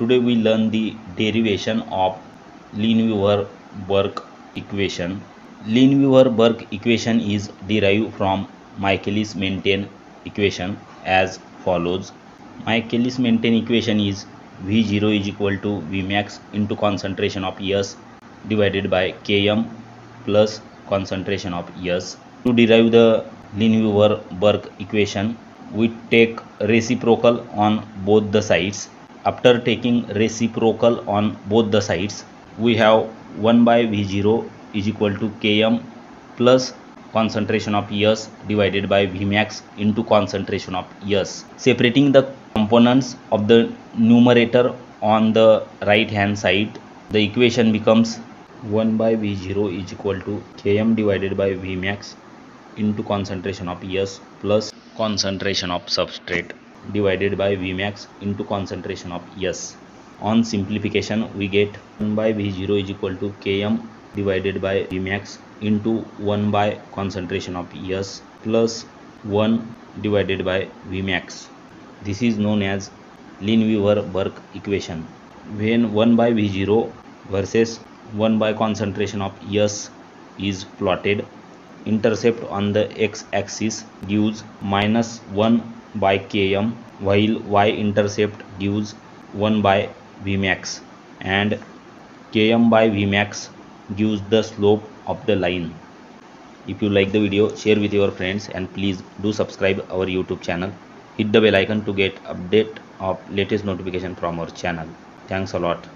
Today we learn the derivation of Lineweaver-Burke equation. Lineweaver-Burke equation is derived from Michaelis-Menten equation as follows. Michaelis-Menten equation is V0 is equal to Vmax into concentration of S divided by Km plus concentration of S. To derive the Lineweaver-Burke equation, we take reciprocal on both the sides. After taking reciprocal on both the sides, we have 1 by V0 is equal to Km plus concentration of S divided by Vmax into concentration of S. Separating the components of the numerator on the right hand side, the equation becomes 1 by V0 is equal to Km divided by Vmax into concentration of S plus concentration of substrate divided by Vmax into concentration of S. On simplification, we get 1 by V0 is equal to Km divided by Vmax into 1 by concentration of S plus 1 divided by Vmax. This is known as Lineweaver-Burke equation. When 1 by V0 versus 1 by concentration of S is plotted, intercept on the x-axis gives minus 1 by Km, while y-intercept gives 1 by Vmax, and Km by Vmax gives the slope of the line. If you like the video, share with your friends, and please do subscribe our YouTube channel. Hit the bell icon to get update of latest notification from our channel. Thanks a lot.